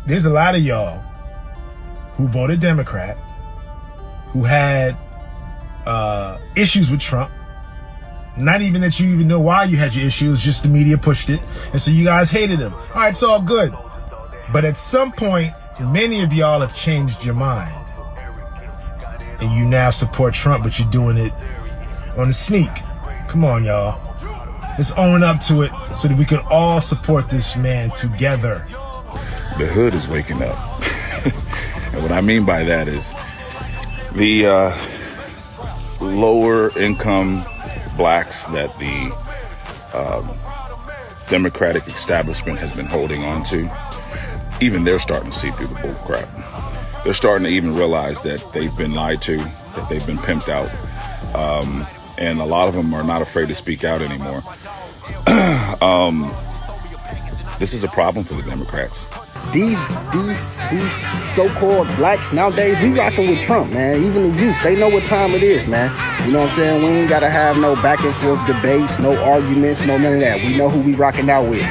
there's a lot of y'all who voted Democrat, who had issues with Trump. Not even that you even know why you had your issues, just the media pushed it. And so you guys hated him. All right, it's all good. But at some point, many of y'all have changed your mind. And you now support Trump, but you're doing it on the sneak. Come on, y'all. Let's own up to it so that we can all support this man together. The hood is waking up. And what I mean by that is the lower income blacks that the Democratic establishment has been holding on to, even they're starting to see through the bull crap. They're starting to even realize that they've been lied to, that they've been pimped out. And a lot of them are not afraid to speak out anymore. This is a problem for the Democrats. These so-called blacks nowadays, we rocking with Trump, man. Even the youth, they know what time it is, man. You know what I'm saying? We ain't gotta have no back and forth debates, no arguments, no none of that. We know who we rocking out with.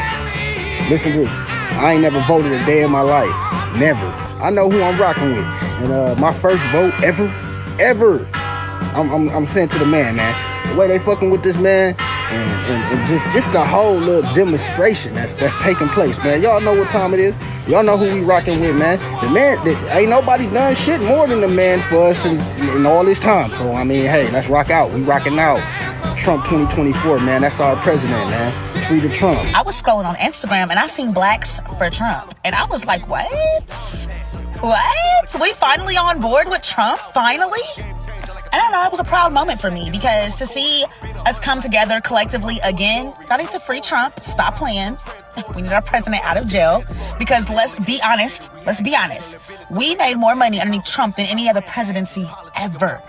Listen to this. I ain't never voted a day in my life. Never. I know who I'm rocking with. And my first vote ever, I'm sent to the man. The way they fucking with this man, and just the whole little demonstration that's taking place, man. Y'all know what time it is. Y'all know who we rocking with, man. The man, ain't nobody done shit more than the man for us in all this time. So, I mean, hey, let's rock out. We rocking out. Trump 2024, man. That's our president, man. Free to Trump. I was scrolling on Instagram and I seen blacks for Trump. And I was like, what? What? We finally on board with Trump? Finally? I don't know, it was a proud moment for me because to see us come together collectively again, y'all need to free Trump, stop playing. We need our president out of jail because let's be honest, we made more money underneath Trump than any other presidency ever.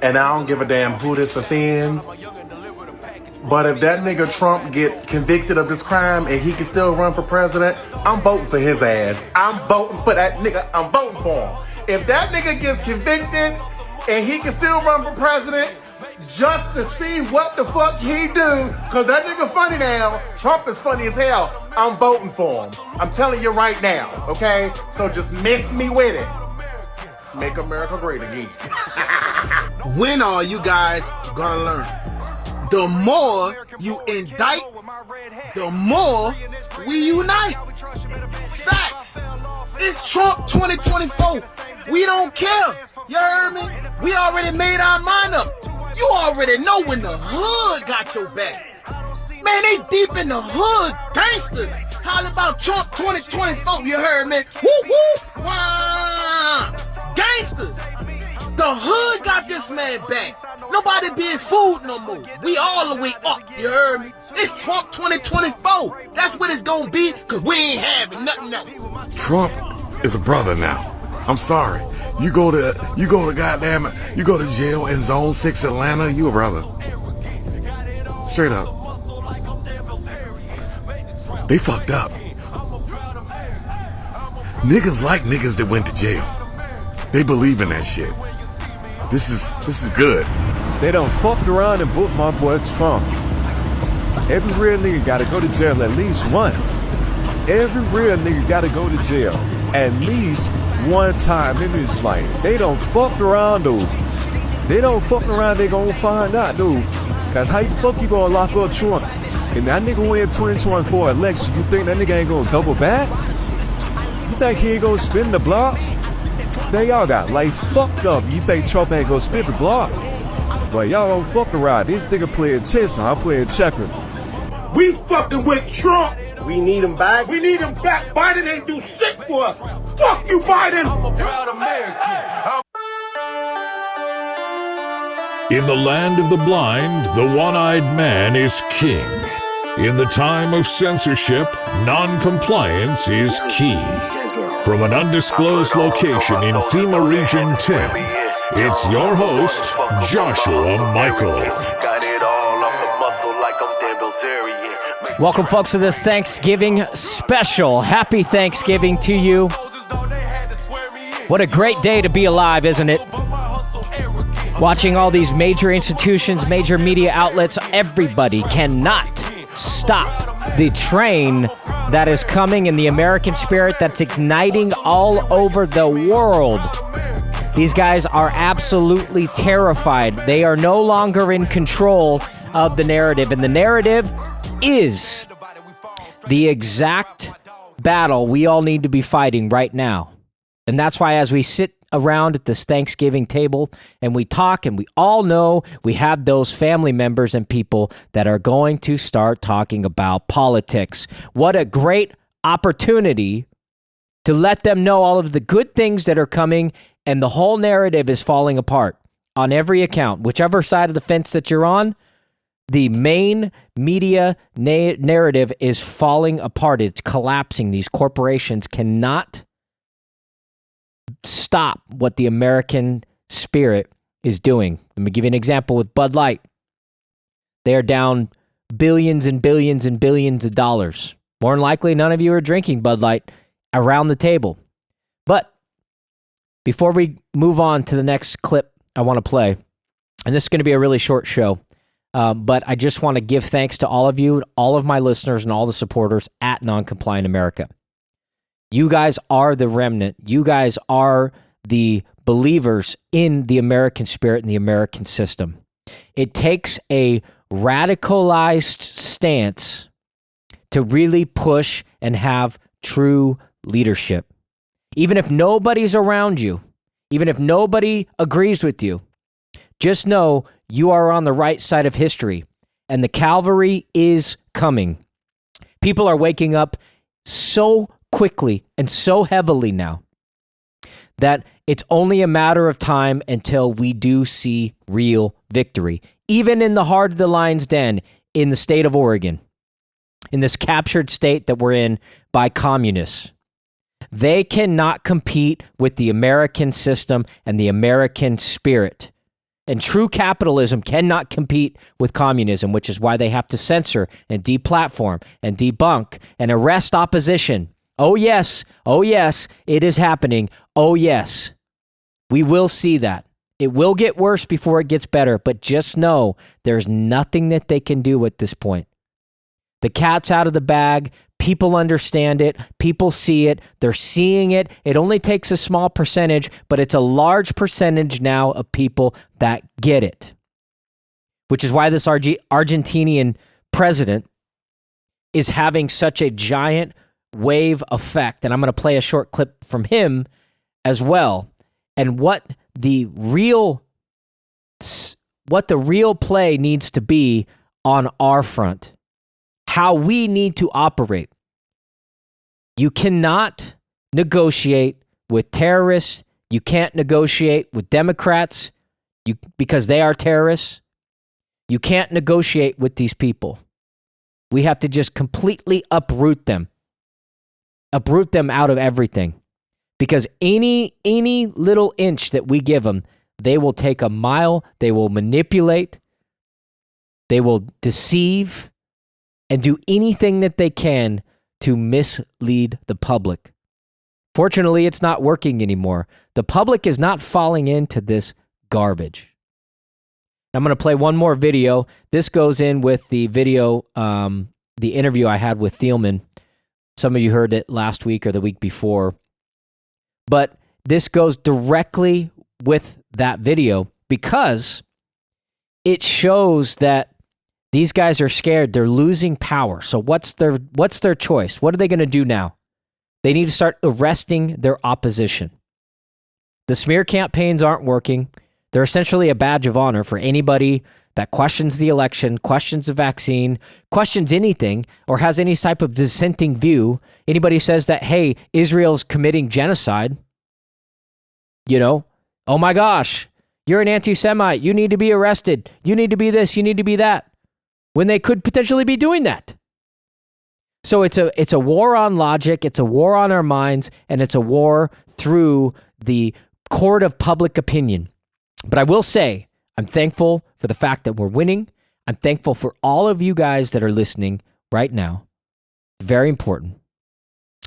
And I don't give a damn who this offends, but if that nigga Trump get convicted of this crime and he can still run for president, I'm voting for his ass. I'm voting for that nigga, I'm voting for him. If that nigga gets convicted and he can still run for president just to see what the fuck he do, because that nigga funny now. Trump is funny as hell. I'm voting for him. I'm telling you right now, okay? So just miss me with it. Make America great again. When are you guys gonna learn? The more you indict, the more we unite. Facts. It's Trump 2024. We don't care. You heard me? We already made our mind up. You already know when the hood got your back. Man, they deep in the hood. Gangsters. Holla about Trump 2024. You heard me? Woo woo. Wow. Gangsters. The hood got this man back. Nobody being fooled no more. We all the way up. You heard me? It's Trump 2024. That's what it's gonna be, cause we ain't having nothing else. Trump is a brother now. I'm sorry. You go to jail in Zone 6 Atlanta, you a brother. Straight up. They fucked up. Niggas like niggas that went to jail. They believe in that shit. This is good. They done fucked around and booked my boy Trump. Every real nigga gotta go to jail at least once. Every real nigga gotta go to jail at least one time in his life. They don't fuck around, dude. They don't fuck around, they gonna find out, dude. Cause how the fuck you gonna lock up Trump? And that nigga win 2024 election, you think that nigga ain't gonna double back? You think he ain't gonna spin the block? They y'all got life fucked up. You think Trump ain't gonna spin the block? But y'all don't fuck around. This nigga playing chess and I'm playing checkers. We fucking with Trump. We need him back. We need him back. Biden ain't do shit for us. Fuck you, Biden. I'm a proud American. In the land of the blind, the one-eyed man is king. In the time of censorship, non-compliance is key. From an undisclosed location in FEMA Region 10, it's your host, Joshua Michael. Welcome, folks, to this Thanksgiving special. Happy Thanksgiving to you. What a great day to be alive, isn't it? Watching all these major institutions, major media outlets, everybody cannot stop the train that is coming in the American spirit that's igniting all over the world. These guys are absolutely terrified. They are no longer in control of the narrative, and the narrative is the exact battle we all need to be fighting right now. And that's why as we sit around at this Thanksgiving table and we talk, and we all know we have those family members and people that are going to start talking about politics. What a great opportunity to let them know all of the good things that are coming, and the whole narrative is falling apart on every account. Whichever side of the fence that you're on, the main media narrative is falling apart. It's collapsing. These corporations cannot stop what the American spirit is doing. Let me give you an example with Bud Light. They are down billions and billions and billions of dollars. More than likely, none of you are drinking Bud Light around the table. But before we move on to the next clip I want to play, and this is going to be a really short show, but I just want to give thanks to all of you, all of my listeners, and all the supporters at Non-Compliant America. You guys are the remnant. You guys are the believers in the American spirit and the American system. It takes a radicalized stance to really push and have true leadership. Even if nobody's around you, even if nobody agrees with you, just know you are on the right side of history, and the cavalry is coming. People are waking up so quickly and so heavily now that it's only a matter of time until we do see real victory. Even in the heart of the lion's den in the state of Oregon, in this captured state that we're in by communists, they cannot compete with the American system and the American spirit. And true capitalism cannot compete with communism, which is why they have to censor and deplatform and debunk and arrest opposition. Oh yes, it is happening. Oh yes, we will see that. It will get worse before it gets better, but just know there's nothing that they can do at this point. The cat's out of the bag. People understand it. People see it. They're seeing it. It only takes a small percentage, but it's a large percentage now of people that get it. Which is why this Argentinian president is having such a giant wave effect. And I'm going to play a short clip from him as well. And what the real play needs to be on our front. How we need to operate. You cannot negotiate with terrorists. You can't negotiate with Democrats because they are terrorists. You can't negotiate with these people. We have to just completely uproot them. Uproot them out of everything. Because any little inch that we give them, they will take a mile, they will manipulate, they will deceive, and do anything that they can to mislead the public. Fortunately, it's not working anymore. The public is not falling into this garbage. I'm going to play one more video. This goes in with the video, the interview I had with Thielman. Some of you heard it last week or the week before. But this goes directly with that video because it shows that these guys are scared. They're losing power. So what's their choice? What are they going to do now? They need to start arresting their opposition. The smear campaigns aren't working. They're essentially a badge of honor for anybody that questions the election, questions the vaccine, questions anything, or has any type of dissenting view. Anybody says that, hey, Israel's committing genocide, oh my gosh, you're an anti-Semite. You need to be arrested. You need to be this. You need to be that. When they could potentially be doing that. So it's a war on logic, it's a war on our minds, and it's a war through the court of public opinion. But I will say, I'm thankful for the fact that we're winning. I'm thankful for all of you guys that are listening right now. Very important.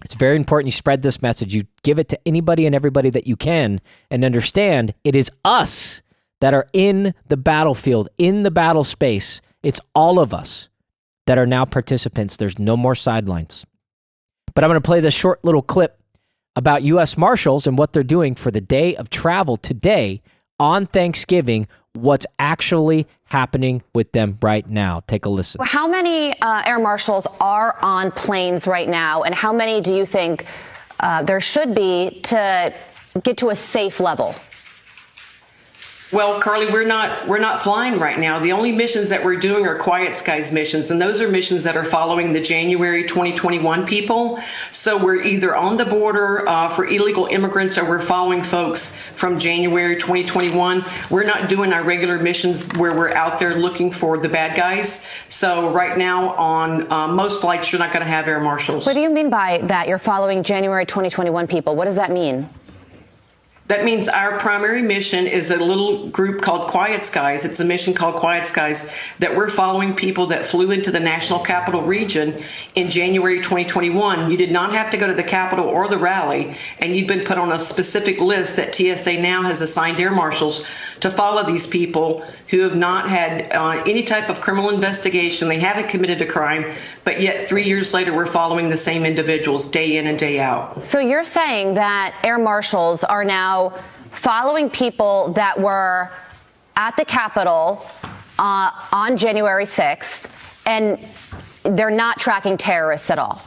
It's very important you spread this message. You give it to anybody and everybody that you can, and understand it is us that are in the battlefield, in the battle space. It's all of us that are now participants. There's no more sidelines. But I'm going to play this short little clip about U.S. Marshals and what they're doing for the day of travel today on Thanksgiving, what's actually happening with them right now. Take a listen. How many air marshals are on planes right now, and how many do you think there should be to get to a safe level? Well, Carly, we're not flying right now. The only missions that we're doing are Quiet Skies missions, and those are missions that are following the January 2021 people. So we're either on the border for illegal immigrants, or we're following folks from January 2021. We're not doing our regular missions where we're out there looking for the bad guys. So right now on most flights, you're not going to have air marshals. What do you mean by that? You're following January 2021 people. What does that mean? That means our primary mission is a little group called Quiet Skies. It's a mission called Quiet Skies that we're following people that flew into the National Capital Region in January 2021. You did not have to go to the Capitol or the rally, and you've been put on a specific list that TSA now has assigned air marshals to follow these people who have not had any type of criminal investigation. They haven't committed a crime, but yet 3 years later, we're following the same individuals day in and day out. So you're saying that air marshals are now following people that were at the Capitol on January 6th, and they're not tracking terrorists at all?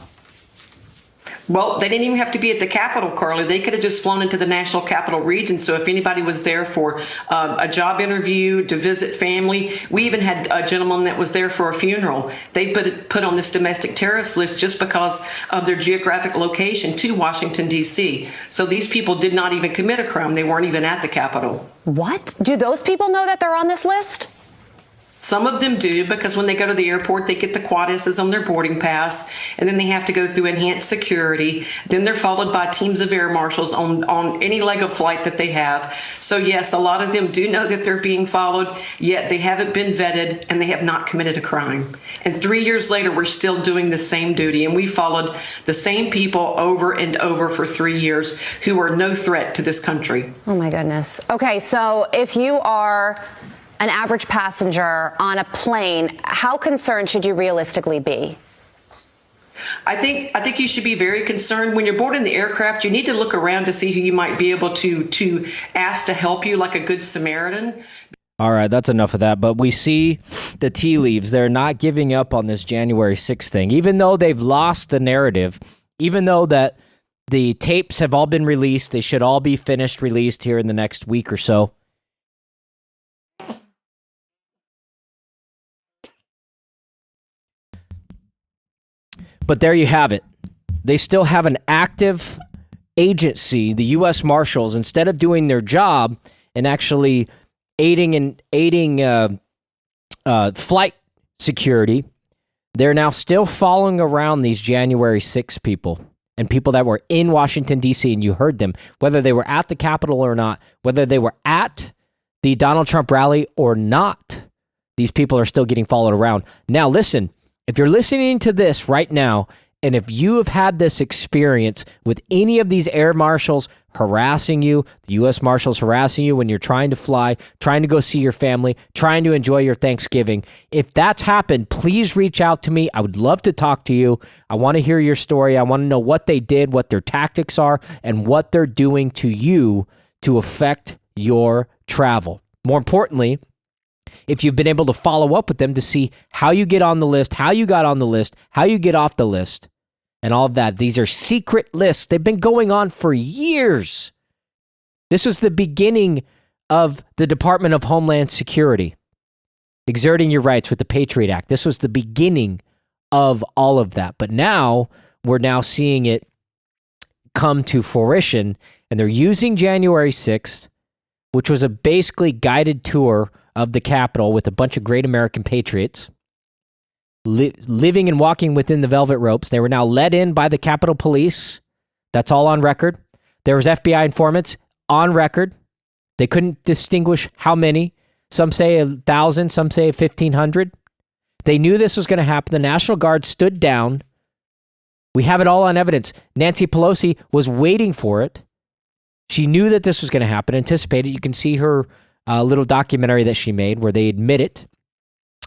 Well, they didn't even have to be at the Capitol, Carly. They could have just flown into the National Capital Region. So if anybody was there for a job interview, to visit family, we even had a gentleman that was there for a funeral. They put on this domestic terrorist list just because of their geographic location to Washington, D.C. So these people did not even commit a crime. They weren't even at the Capitol. What? Do those people know that they're on this list? Some of them do, because when they go to the airport, they get the quad S's on their boarding pass, and then they have to go through enhanced security. Then they're followed by teams of air marshals on any leg of flight that they have. So yes, a lot of them do know that they're being followed, yet they haven't been vetted and they have not committed a crime. And 3 years later, we're still doing the same duty, and we followed the same people over and over for 3 years who are no threat to this country. Oh my goodness. Okay, so if you are an average passenger on a plane, how concerned should you realistically be? I think you should be very concerned. When you're boarding the aircraft, you need to look around to see who you might be able to ask to help you, like a good Samaritan. All right, that's enough of that. But we see the tea leaves. They're not giving up on this January 6th thing, even though they've lost the narrative, even though that the tapes have all been released. They should all be finished, released here in the next week or so. But there you have it. They still have an active agency, the U.S. Marshals, instead of doing their job and actually aiding flight security, they're now still following around these January 6 people and people that were in Washington, D.C., and you heard them, whether they were at the Capitol or not, whether they were at the Donald Trump rally or not. These people are still getting followed around. Now, listen. If you're listening to this right now, and if you have had this experience with any of these air marshals harassing you, the U.S. Marshals harassing you when you're trying to fly, trying to go see your family, trying to enjoy your Thanksgiving, if that's happened, please reach out to me. I would love to talk to you. I want to hear your story. I want to know what they did, what their tactics are, and what they're doing to you to affect your travel. More importantly, if you've been able to follow up with them to see how you get on the list, how you got on the list, how you get off the list, and all of that. These are secret lists. They've been going on for years. This was the beginning of the Department of Homeland Security, exerting your rights with the Patriot Act. This was the beginning of all of that. But now, we're now seeing it come to fruition, and they're using January 6th, which was a basically guided tour of the Capitol with a bunch of great American patriots living and walking within the velvet ropes. They were now led in by the Capitol Police. That's all on record. There was FBI informants on record. They couldn't distinguish how many. Some say 1,000, some say 1,500. They knew this was going to happen. The National Guard stood down. We have it all on evidence. Nancy Pelosi was waiting for it. She knew that this was going to happen, anticipated. You can see her little documentary that she made where they admit it.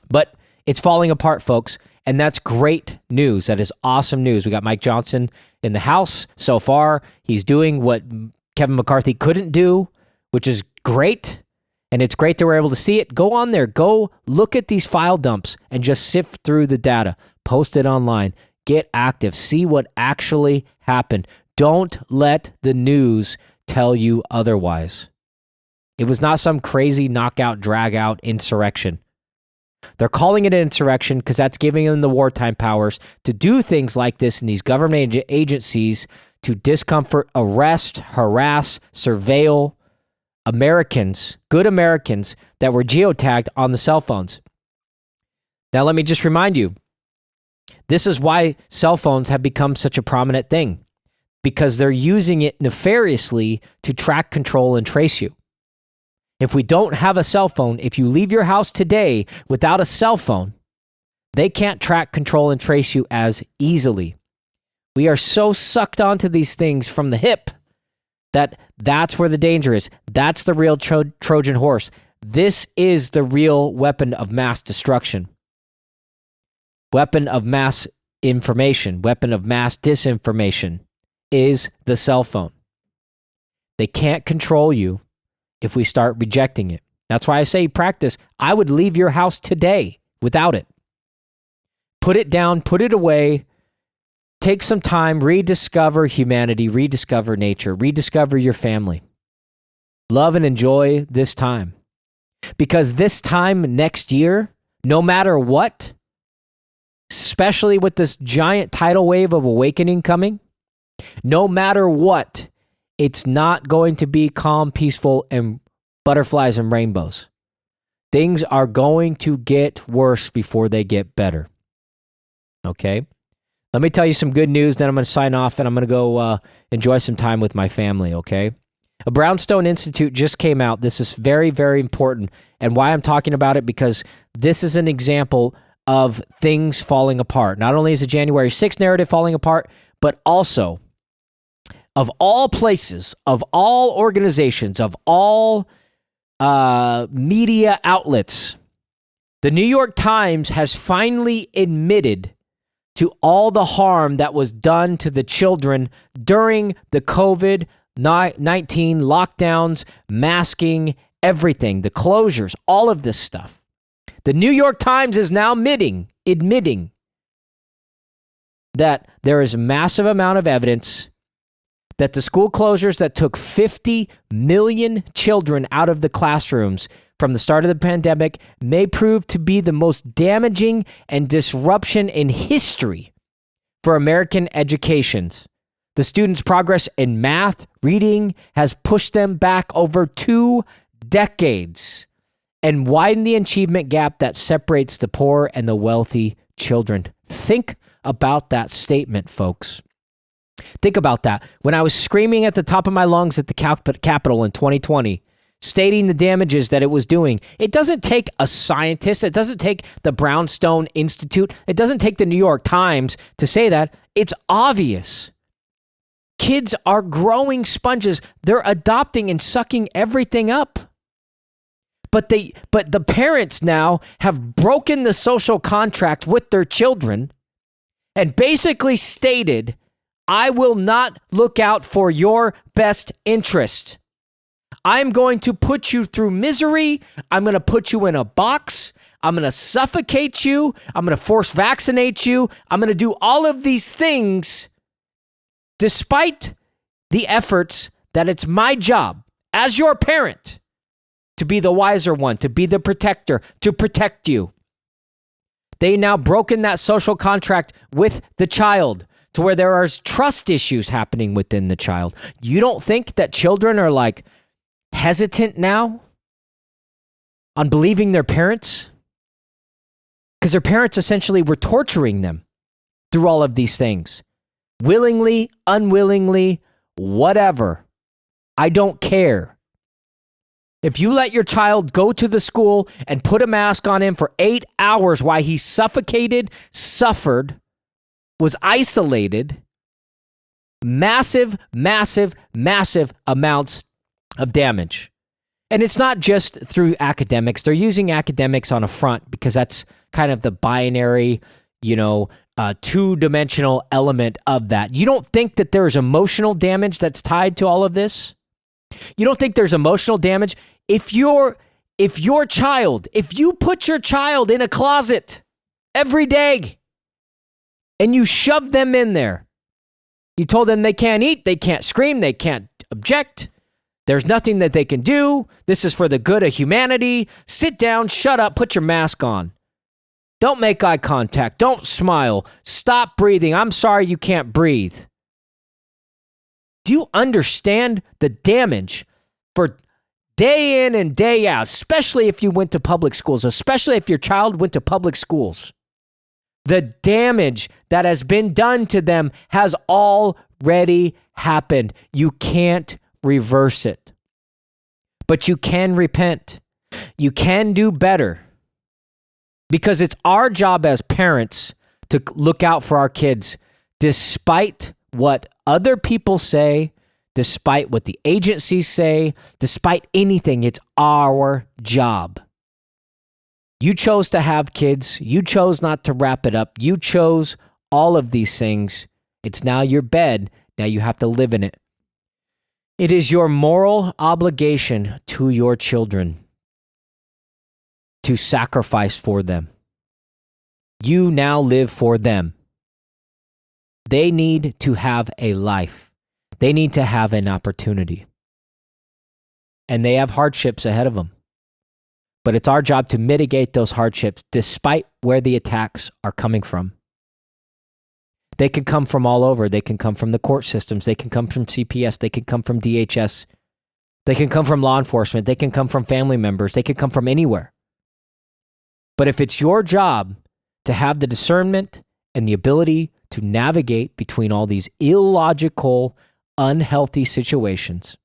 But It's falling apart, folks. And that's great news. That is awesome news. We got Mike Johnson in the House so far. He's doing what Kevin McCarthy couldn't do, which is great. And it's great that we're able to see it. Go on there. Go look at these file dumps and just sift through the data. Post it online. Get active. See what actually happened. Don't let the news tell you otherwise. It was not some crazy knockout, drag out insurrection. They're calling it an insurrection because that's giving them the wartime powers to do things like this in these government agencies to discomfort, arrest, harass, surveil Americans, good Americans that were geotagged on the cell phones. Now, let me just remind you, this is why cell phones have become such a prominent thing, because they're using it nefariously to track, control, and trace you. If we don't have a cell phone, if you leave your house today without a cell phone, they can't track, control, and trace you as easily. We are so sucked onto these things from the hip that's where the danger is. That's the real Trojan horse. This is the real weapon of mass destruction. Weapon of mass information, weapon of mass disinformation is the cell phone. They can't control you if we start rejecting it. That's why I say practice. I would leave your house today without it. Put it down, put it away. Take some time, rediscover humanity, rediscover nature, rediscover your family. Love and enjoy this time. Because this time next year, no matter what, especially with this giant tidal wave of awakening coming, no matter what, it's not going to be calm, peaceful, and butterflies and rainbows. Things are going to get worse before they get better. Okay? Let me tell you some good news, then I'm going to sign off and I'm going to go enjoy some time with my family, okay? A Brownstone Institute just came out. This is very, very important. And why I'm talking about it, because this is an example of things falling apart. Not only is the January 6th narrative falling apart, but also, of all places, of all organizations, of all media outlets, the New York Times has finally admitted to all the harm that was done to the children during the COVID-19 lockdowns, masking, everything, the closures, all of this stuff. The New York Times is now admitting that there is a massive amount of evidence that the school closures that took 50 million children out of the classrooms from the start of the pandemic may prove to be the most damaging and disruption in history for American educations. The students' progress in math, reading has pushed them back over 2 decades and widened the achievement gap that separates the poor and the wealthy children. Think about that statement, folks. Think about that. When I was screaming at the top of my lungs at the Capitol in 2020, stating the damages that it was doing, it doesn't take a scientist, it doesn't take the Brownstone Institute, it doesn't take the New York Times to say that. It's obvious. Kids are growing sponges. They're adopting and sucking everything up. But the parents now have broken the social contract with their children and basically stated, I will not look out for your best interest. I'm going to put you through misery. I'm going to put you in a box. I'm going to suffocate you. I'm going to force vaccinate you. I'm going to do all of these things despite the efforts that it's my job as your parent to be the wiser one, to be the protector, to protect you. They now broken that social contract with the child to where there are trust issues happening within the child. You don't think that children are like hesitant now on believing their parents? Because their parents essentially were torturing them through all of these things. Willingly, unwillingly, whatever. I don't care. If you let your child go to the school and put a mask on him for 8 hours while he suffocated, suffered, was isolated, massive, massive, massive amounts of damage. And it's not just through academics. They're using academics on a front because that's kind of the binary, two-dimensional element of that. You don't think that there's emotional damage that's tied to all of this? You don't think there's emotional damage? If you put your child in a closet every day and you shove them in there, you told them they can't eat, they can't scream, they can't object, there's nothing that they can do, this is for the good of humanity, sit down, shut up, put your mask on. Don't make eye contact, don't smile, stop breathing, I'm sorry you can't breathe. Do you understand the damage for day in and day out, especially if you went to public schools, especially if your child went to public schools? The damage that has been done to them has already happened. You can't reverse it. But you can repent. You can do better. Because it's our job as parents to look out for our kids, despite what other people say, despite what the agencies say, despite anything. It's our job. You chose to have kids. You chose not to wrap it up. You chose all of these things. It's now your bed. Now you have to live in it. It is your moral obligation to your children to sacrifice for them. You now live for them. They need to have a life. They need to have an opportunity. And they have hardships ahead of them. But it's our job to mitigate those hardships despite where the attacks are coming from. They can come from all over. They can come from the court systems. They can come from CPS. They can come from DHS. They can come from law enforcement. They can come from family members. They can come from anywhere. But if it's your job to have the discernment and the ability to navigate between all these illogical, unhealthy situations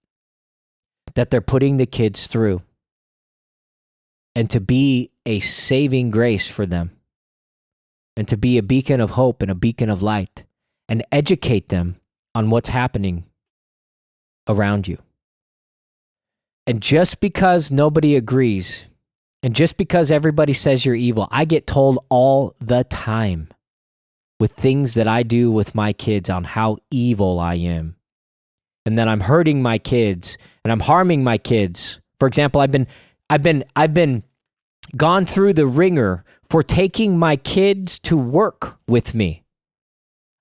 that they're putting the kids through, and to be a saving grace for them, and to be a beacon of hope and a beacon of light, and educate them on what's happening around you. And just because nobody agrees, and just because everybody says you're evil, I get told all the time with things that I do with my kids on how evil I am, and that I'm hurting my kids and I'm harming my kids. For example, I've been gone through the ringer for taking my kids to work with me.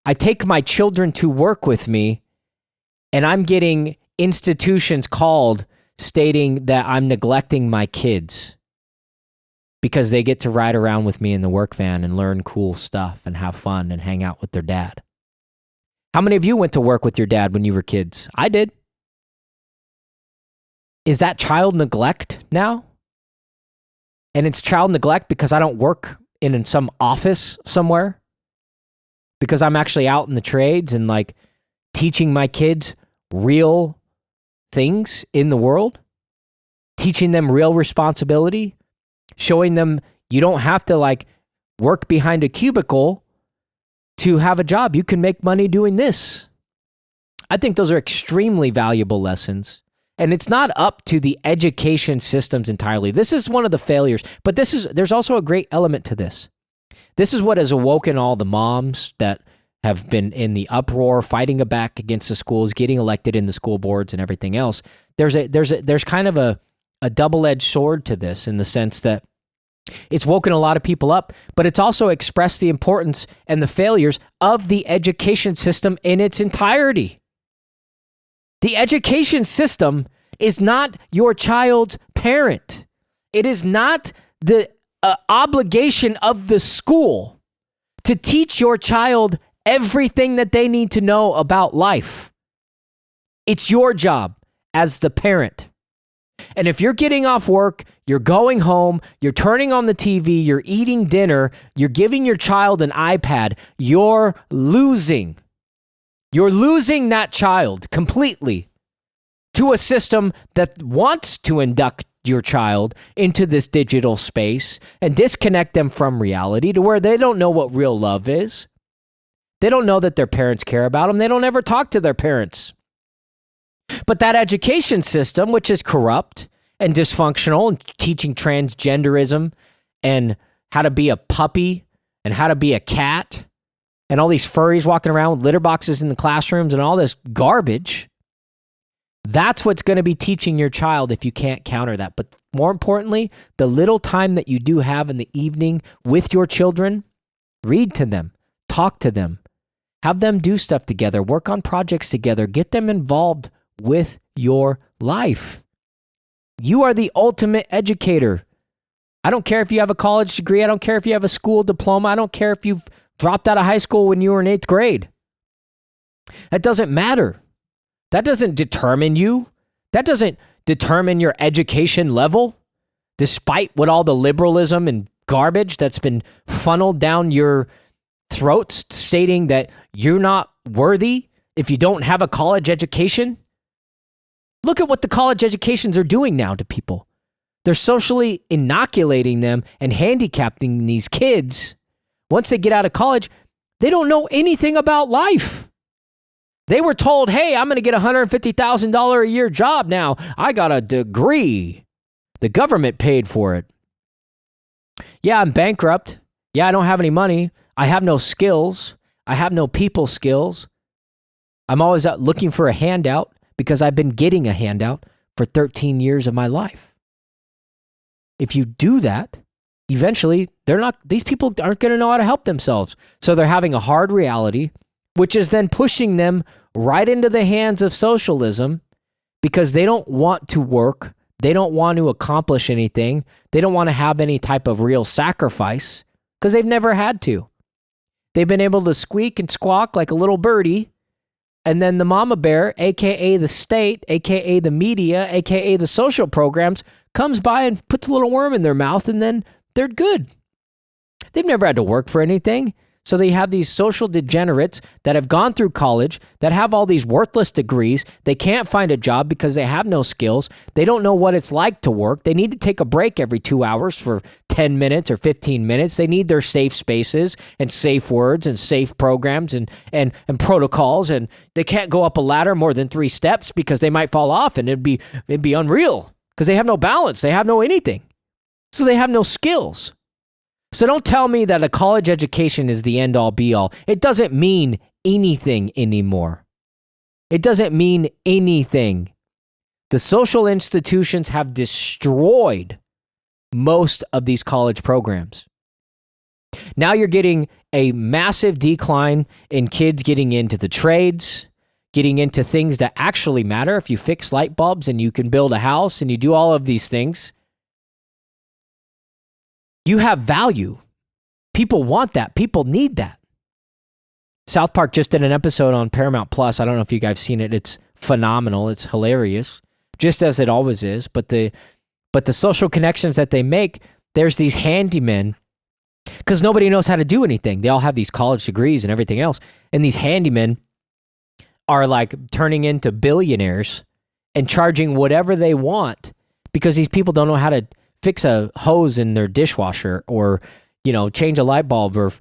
I take my children to work with me, and I'm getting institutions called stating that I'm neglecting my kids because they get to ride around with me in the work van and learn cool stuff and have fun and hang out with their dad. How many of you went to work with your dad when you were kids? I did. Is that child neglect now? And it's child neglect because I don't work in some office somewhere? Because I'm actually out in the trades and like teaching my kids real things in the world? Teaching them real responsibility? Showing them you don't have to like work behind a cubicle to have a job. You can make money doing this. I think those are extremely valuable lessons. And it's not up to the education systems entirely. This is one of the failures, but there's also a great element to this. This is what has awoken all the moms that have been in the uproar, fighting back against the schools, getting elected in the school boards and everything else. There's kind of a double-edged sword to this in the sense that it's woken a lot of people up, but it's also expressed the importance and the failures of the education system in its entirety. The education system is not your child's parent. It is not the obligation of the school to teach your child everything that they need to know about life. It's your job as the parent. And if you're getting off work, you're going home, you're turning on the TV, you're eating dinner, you're giving your child an iPad, you're losing. You're losing that child completely to a system that wants to induct your child into this digital space and disconnect them from reality to where they don't know what real love is. They don't know that their parents care about them. They don't ever talk to their parents. But that education system, which is corrupt and dysfunctional, and teaching transgenderism and how to be a puppy and how to be a cat and all these furries walking around with litter boxes in the classrooms and all this garbage. That's what's going to be teaching your child if you can't counter that. But more importantly, the little time that you do have in the evening with your children, read to them, talk to them, have them do stuff together, work on projects together, get them involved with your life. You are the ultimate educator. I don't care if you have a college degree. I don't care if you have a school diploma. I don't care if you've dropped out of high school when you were in 8th grade. That doesn't matter. That doesn't determine you. That doesn't determine your education level, despite what all the liberalism and garbage that's been funneled down your throats stating that you're not worthy if you don't have a college education. Look at what the college educations are doing now to people. They're socially inoculating them and handicapping these kids. Once they get out of college, they don't know anything about life. They were told, hey, I'm going to get a $150,000 a year job now. I got a degree. The government paid for it. Yeah, I'm bankrupt. Yeah, I don't have any money. I have no skills. I have no people skills. I'm always out looking for a handout because I've been getting a handout for 13 years of my life. If you do that, eventually these people aren't going to know how to help themselves. So they're having a hard reality, which is then pushing them right into the hands of socialism because they don't want to work. They don't want to accomplish anything. They don't want to have any type of real sacrifice because they've never had to. They've been able to squeak and squawk like a little birdie. And then the mama bear, AKA the state, AKA the media, AKA the social programs, comes by and puts a little worm in their mouth and then they're good. They've never had to work for anything. So they have these social degenerates that have gone through college, that have all these worthless degrees. They can't find a job because they have no skills. They don't know what it's like to work. They need to take a break every 2 hours for 10 minutes or 15 minutes. They need their safe spaces and safe words and safe programs and protocols. And they can't go up a ladder more than 3 steps because they might fall off and it'd be unreal because they have no balance. They have no anything. So they have no skills. So don't tell me that a college education is the end all be all. It doesn't mean anything anymore. It doesn't mean anything. The social institutions have destroyed most of these college programs. Now you're getting a massive decline in kids getting into the trades, getting into things that actually matter. If you fix light bulbs and you can build a house and you do all of these things, you have value. People want that. People need that. South Park just did an episode on Paramount Plus. I don't know if you guys have seen it. It's phenomenal. It's hilarious, just as it always is. But the social connections that they make, there's these handymen, because nobody knows how to do anything. They all have these college degrees and everything else. And these handymen are like turning into billionaires and charging whatever they want because these people don't know how to fix a hose in their dishwasher or, change a light bulb or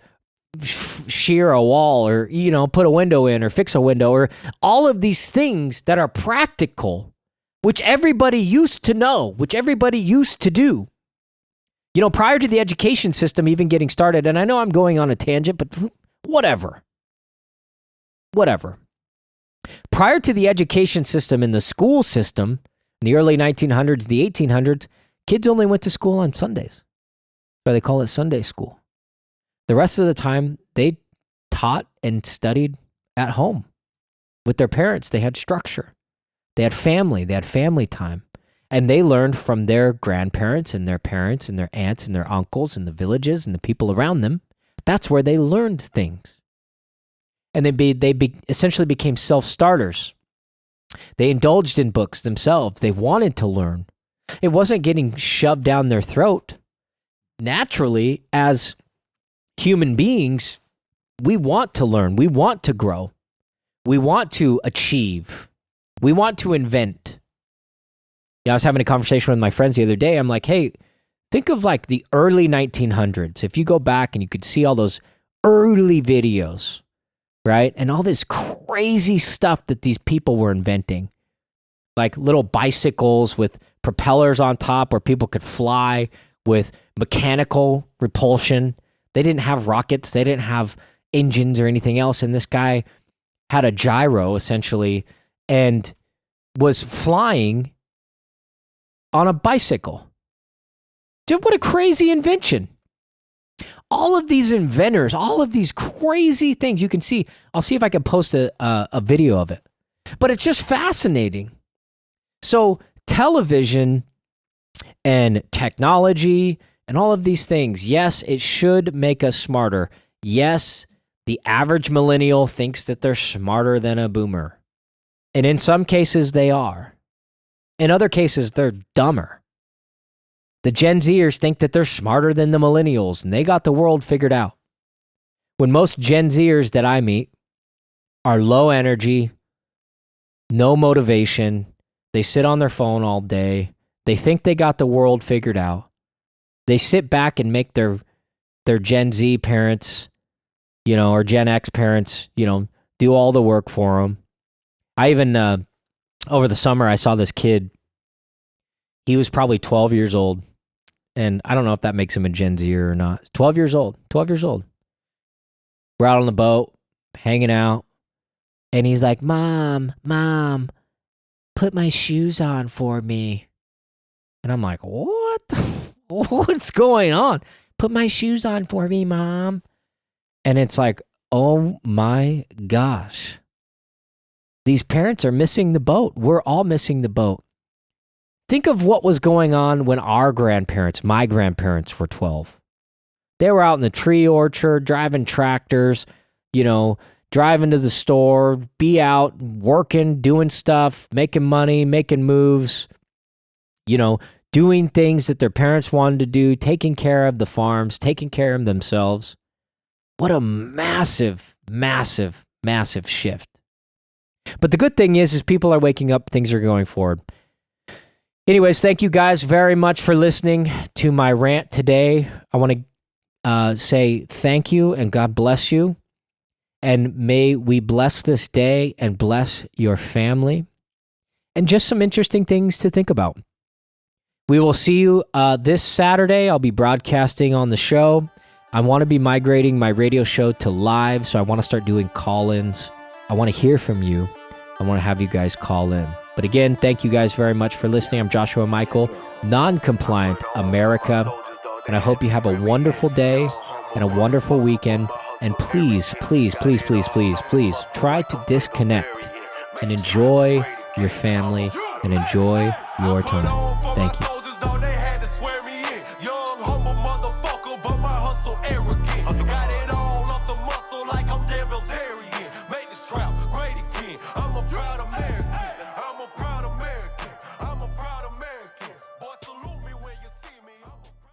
shear a wall or, put a window in or fix a window or all of these things that are practical, which everybody used to know, which everybody used to do. Prior to the education system even getting started, and I know I'm going on a tangent, but whatever. Prior to the education system and the school system, in the early 1900s, the 1800s, kids only went to school on Sundays. That's why they call it Sunday school. The rest of the time, they taught and studied at home with their parents. They had structure. They had family. They had family time. And they learned from their grandparents and their parents and their aunts and their uncles and the villages and the people around them. That's where they learned things. And they essentially became self-starters. They indulged in books themselves. They wanted to learn. It wasn't getting shoved down their throat. Naturally, as human beings, we want to learn. We want to grow. We want to achieve. We want to invent. I was having a conversation with my friends the other day. I'm like, hey, think of like the early 1900s. If you go back and you could see all those early videos, right? And all this crazy stuff that these people were inventing. Like little bicycles with propellers on top where people could fly with mechanical repulsion. They didn't have rockets. They didn't have engines or anything else. And this guy had a gyro, essentially, and was flying on a bicycle. Dude, what a crazy invention. All of these inventors, all of these crazy things you can see. I'll see if I can post a video of it. But it's just fascinating. So television and technology and all of these things, yes, it should make us smarter. Yes, the average millennial thinks that they're smarter than a boomer. And in some cases, they are. In other cases, they're dumber. The Gen Zers think that they're smarter than the millennials, and they got the world figured out. When most Gen Zers that I meet are low energy, no motivation, they sit on their phone all day, they think they got the world figured out. They sit back and make their Gen Z parents, or Gen X parents, do all the work for them. I even, over the summer, I saw this kid. He was probably 12 years old. And I don't know if that makes him a Gen Zer or not. 12 years old. We're out on the boat, hanging out. And he's like, Mom, put my shoes on for me. And I'm like, what? What's going on? Put my shoes on for me, Mom. And it's like, oh my gosh. These parents are missing the boat. We're all missing the boat. Think of what was going on when my grandparents were 12. They were out in the tree orchard, driving tractors, driving to the store, be out working, doing stuff, making money, making moves, doing things that their parents wanted to do, taking care of the farms, taking care of themselves. What a massive, massive, massive shift. But the good thing is people are waking up, things are going forward. Anyways, thank you guys very much for listening to my rant today. I want to say thank you and God bless you. And may we bless this day and bless your family. And just some interesting things to think about. We will see you this Saturday. I'll be broadcasting on the show. I want to be migrating my radio show to live, so I want to start doing call-ins. I want to hear from you. I want to have you guys call in. But again, thank you guys very much for listening. I'm Joshua Michael, Non-Compliant America. And I hope you have a wonderful day and a wonderful weekend. And please, please, please, please, please, please try to disconnect and enjoy your family and enjoy your time. Thank you.